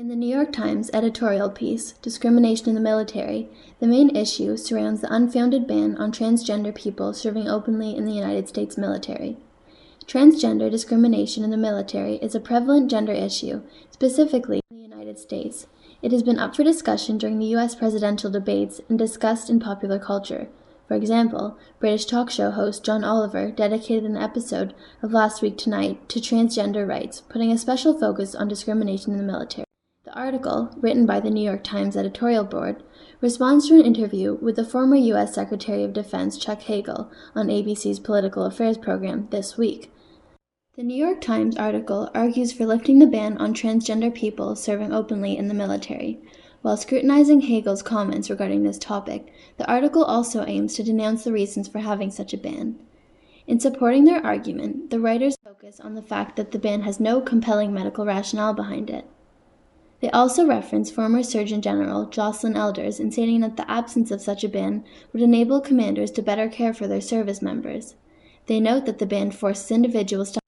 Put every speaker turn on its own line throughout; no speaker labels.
In the New York Times editorial piece, Discrimination in the Military, the main issue surrounds the unfounded ban on transgender people serving openly in the United States military. Transgender discrimination in the military is a prevalent gender issue, specifically in the United States. It has been up for discussion during the U.S. presidential debates and discussed in popular culture. For example, British talk show host John Oliver dedicated an episode of Last Week Tonight to transgender rights, putting a special focus on discrimination in the military. The article, written by the New York Times editorial board, responds to an interview with the former U.S. Secretary of Defense Chuck Hagel on ABC's Political Affairs program This Week. The New York Times article argues for lifting the ban on transgender people serving openly in the military. While scrutinizing Hagel's comments regarding this topic, the article also aims to denounce the reasons for having such a ban. In supporting their argument, the writers focus on the fact that the ban has no compelling medical rationale behind it. They also reference former Surgeon General Jocelyn Elders in stating that the absence of such a ban would enable commanders to better care for their service members. They note that the ban forces individuals to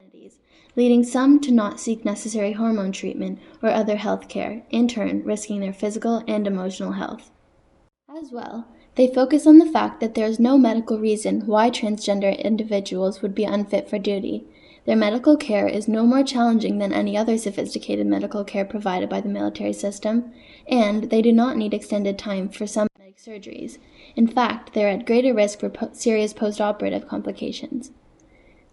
leading some to not seek necessary hormone treatment or other health care, in turn risking their physical and emotional health. As well, they focus on the fact that there is no medical reason why transgender individuals would be unfit for duty. Their medical care is no more challenging than any other sophisticated medical care provided by the military system, and they do not need extended time for some medical surgeries. In fact, they are at greater risk for serious post-operative complications.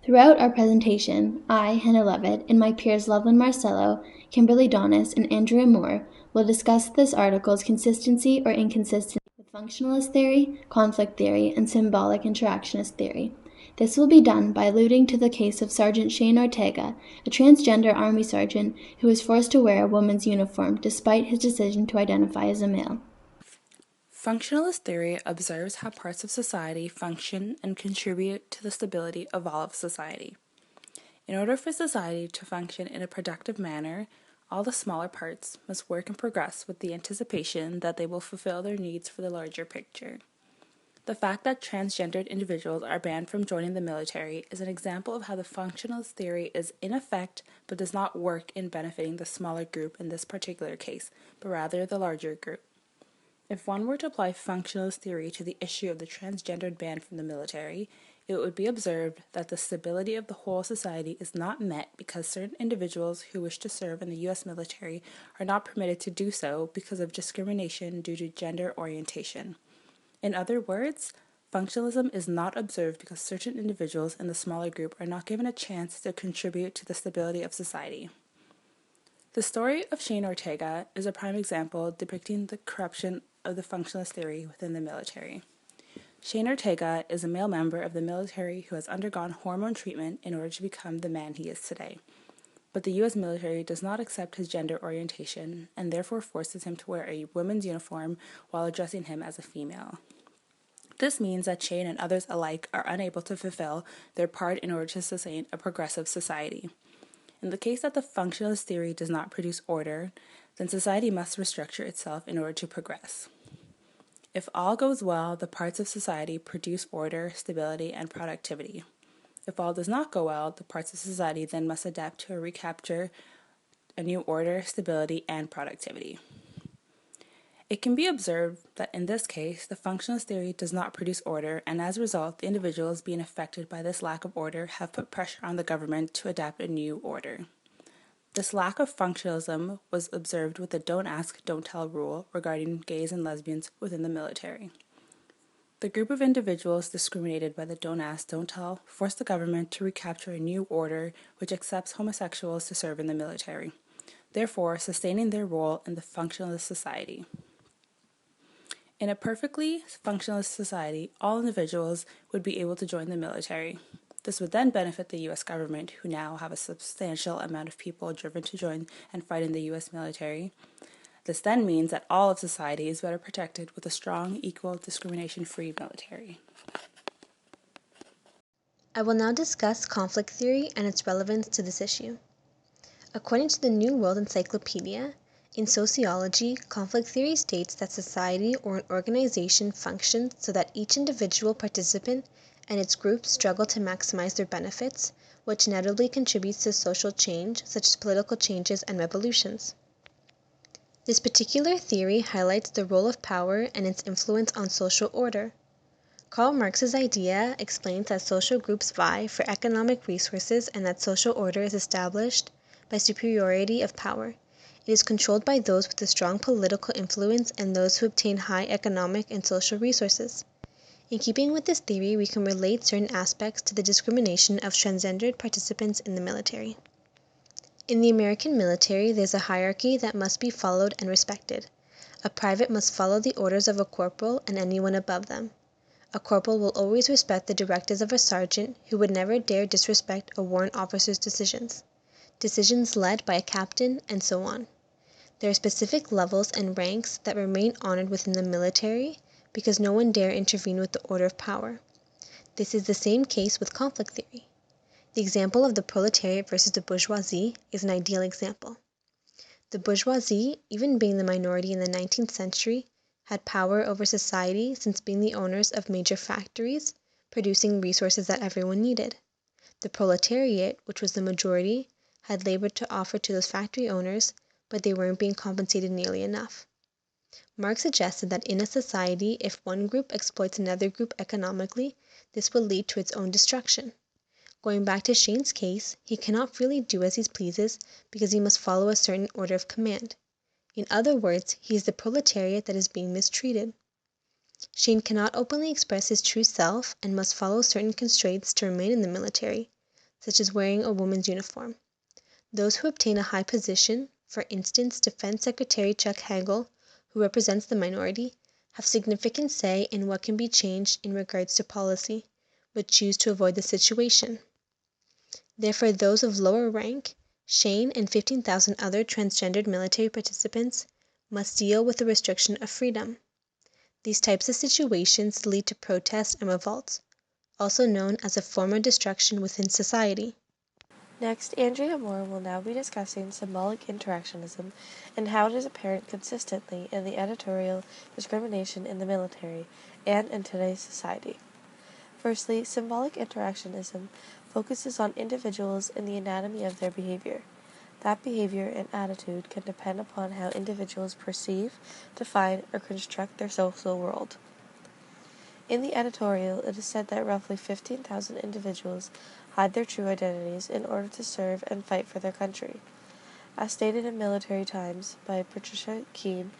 Throughout our presentation, I, Hanna Levett, and my peers Lovline Marcello, Kimberly Donis, and Andrea Moore will discuss this article's consistency or inconsistency with functionalist theory, conflict theory, and symbolic interactionist theory. This will be done by alluding to the case of Sergeant Shane Ortega, a transgender Army sergeant who was forced to wear a woman's uniform despite his decision to identify as a male.
Functionalist theory observes how parts of society function and contribute to the stability of all of society. In order for society to function in a productive manner, all the smaller parts must work and progress with the anticipation that they will fulfill their needs for the larger picture. The fact that transgendered individuals are banned from joining the military is an example of how the functionalist theory is in effect but does not work in benefiting the smaller group in this particular case, but rather the larger group. If one were to apply functionalist theory to the issue of the transgendered ban from the military, it would be observed that the stability of the whole society is not met because certain individuals who wish to serve in the U.S. military are not permitted to do so because of discrimination due to gender orientation. In other words, functionalism is not observed because certain individuals in the smaller group are not given a chance to contribute to the stability of society. The story of Shane Ortega is a prime example depicting the corruption of the functionalist theory within the military. Shane Ortega is a male member of the military who has undergone hormone treatment in order to become the man he is today. But the U.S. military does not accept his gender orientation and therefore forces him to wear a woman's uniform while addressing him as a female. This means that Shane and others alike are unable to fulfill their part in order to sustain a progressive society. In the case that the functionalist theory does not produce order, then society must restructure itself in order to progress. If all goes well, the parts of society produce order, stability, and productivity. If all does not go well, the parts of society then must adapt to recapture a new order, stability, and productivity. It can be observed that in this case, the functionalist theory does not produce order, and as a result, the individuals being affected by this lack of order have put pressure on the government to adapt a new order. This lack of functionalism was observed with the don't ask, don't tell rule regarding gays and lesbians within the military. The group of individuals discriminated by the don't ask, don't tell forced the government to recapture a new order which accepts homosexuals to serve in the military, therefore sustaining their role in the functionalist society. In a perfectly functionalist society, all individuals would be able to join the military. This would then benefit the U.S. government, who now have a substantial amount of people driven to join and fight in the U.S. military. This then means that all of society is better protected with a strong, equal, discrimination-free military.
I will now discuss conflict theory and its relevance to this issue. According to the New World Encyclopedia, in sociology, conflict theory states that society or an organization functions so that each individual participant and its groups struggle to maximize their benefits, which inevitably contributes to social change, such as political changes and revolutions. This particular theory highlights the role of power and its influence on social order. Karl Marx's idea explains that social groups vie for economic resources and that social order is established by superiority of power. It is controlled by those with a strong political influence and those who obtain high economic and social resources. In keeping with this theory, we can relate certain aspects to the discrimination of transgendered participants in the military. In the American military, there's a hierarchy that must be followed and respected. A private must follow the orders of a corporal and anyone above them. A corporal will always respect the directives of a sergeant, who would never dare disrespect a warrant officer's decisions led by a captain, and so on. There are specific levels and ranks that remain honored within the military because no one dare intervene with the order of power. This is the same case with conflict theory. The example of the proletariat versus the bourgeoisie is an ideal example. The bourgeoisie, even being the minority in the 19th century, had power over society since being the owners of major factories, producing resources that everyone needed. The proletariat, which was the majority, had labor to offer to those factory owners, but they weren't being compensated nearly enough. Marx suggested that in a society, if one group exploits another group economically, this will lead to its own destruction. Going back to Shane's case, he cannot freely do as he pleases because he must follow a certain order of command. In other words, he is the proletariat that is being mistreated. Shane cannot openly express his true self and must follow certain constraints to remain in the military, such as wearing a woman's uniform. Those who obtain a high position, for instance Defense Secretary Chuck Hagel, who represents the minority, have significant say in what can be changed in regards to policy, but choose to avoid the situation. Therefore, those of lower rank, Shane and 15,000 other transgendered military participants, must deal with the restriction of freedom. These types of situations lead to protests and revolts, also known as a form of destruction within society.
Next, Andrea Moore will now be discussing symbolic interactionism and how it is apparent consistently in the editorial Discrimination in the Military and in today's society. Firstly, symbolic interactionism focuses on individuals and the anatomy of their behavior. That behavior and attitude can depend upon how individuals perceive, define, or construct their social world. In the editorial, it is said that roughly 15,000 individuals hide their true identities in order to serve and fight for their country. As stated in Military Times by Patricia Keene,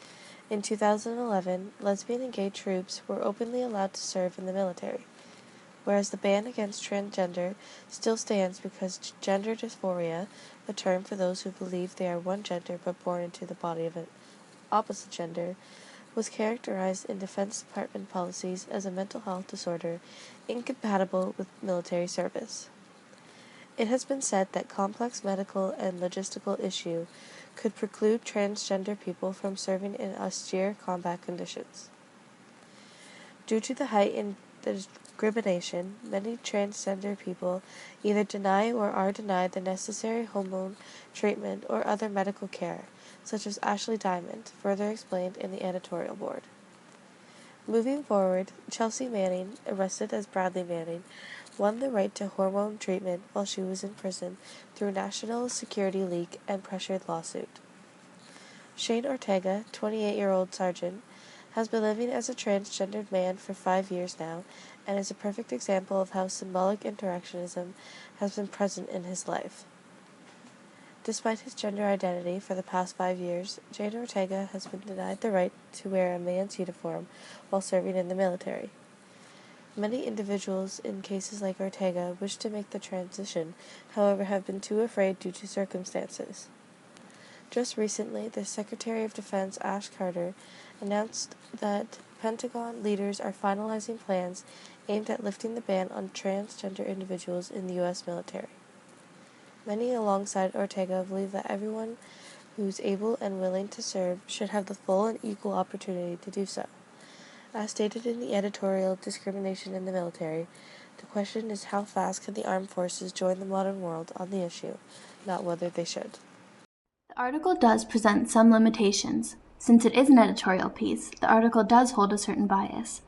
in 2011, lesbian and gay troops were openly allowed to serve in the military, whereas the ban against transgender still stands because gender dysphoria, a term for those who believe they are one gender but born into the body of an opposite gender, was characterized in Defense Department policies as a mental health disorder incompatible with military service. It has been said that complex medical and logistical issue could preclude transgender people from serving in austere combat conditions. Due to the heightened discrimination, many transgender people either deny or are denied the necessary hormone treatment or other medical care, such as Ashley Diamond, further explained in the editorial board. Moving forward, Chelsea Manning, arrested as Bradley Manning, won the right to hormone treatment while she was in prison through National Security Leak and pressured lawsuit. Shane Ortega, 28-year-old sergeant, has been living as a transgendered man for 5 years now and is a perfect example of how symbolic interactionism has been present in his life. Despite his gender identity for the past 5 years, Shane Ortega has been denied the right to wear a man's uniform while serving in the military. Many individuals in cases like Ortega wish to make the transition, however have been too afraid due to circumstances. Just recently, the Secretary of Defense Ash Carter announced that Pentagon leaders are finalizing plans aimed at lifting the ban on transgender individuals in the U.S. military. Many alongside Ortega believe that everyone who is able and willing to serve should have the full and equal opportunity to do so. As stated in the editorial Discrimination in the Military, the question is how fast can the armed forces join the modern world on the issue, not whether they should.
The article does present some limitations. Since it is an editorial piece, the article does hold a certain bias.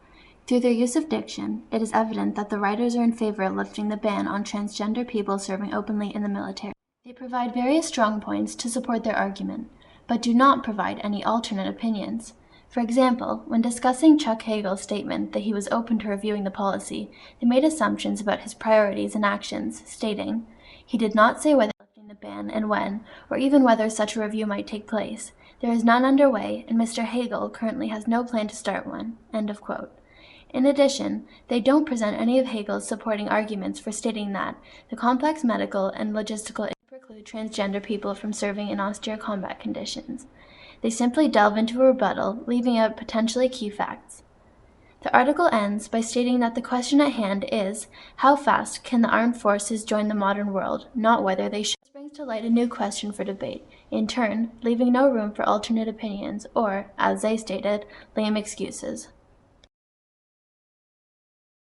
Through their use of diction, it is evident that the writers are in favor of lifting the ban on transgender people serving openly in the military. They provide various strong points to support their argument, but do not provide any alternate opinions. For example, when discussing Chuck Hagel's statement that he was open to reviewing the policy, they made assumptions about his priorities and actions, stating, "He did not say whether lifting the ban and when, or even whether such a review might take place. There is none underway, and Mr. Hagel currently has no plan to start one." End of quote. In addition, they don't present any of Hagel's supporting arguments for stating that the complex medical and logistical issues preclude transgender people from serving in austere combat conditions. They simply delve into a rebuttal, leaving out potentially key facts. The article ends by stating that the question at hand is, how fast can the armed forces join the modern world, not whether they should. This brings to light a new question for debate, in turn, leaving no room for alternate opinions or, as they stated, lame excuses.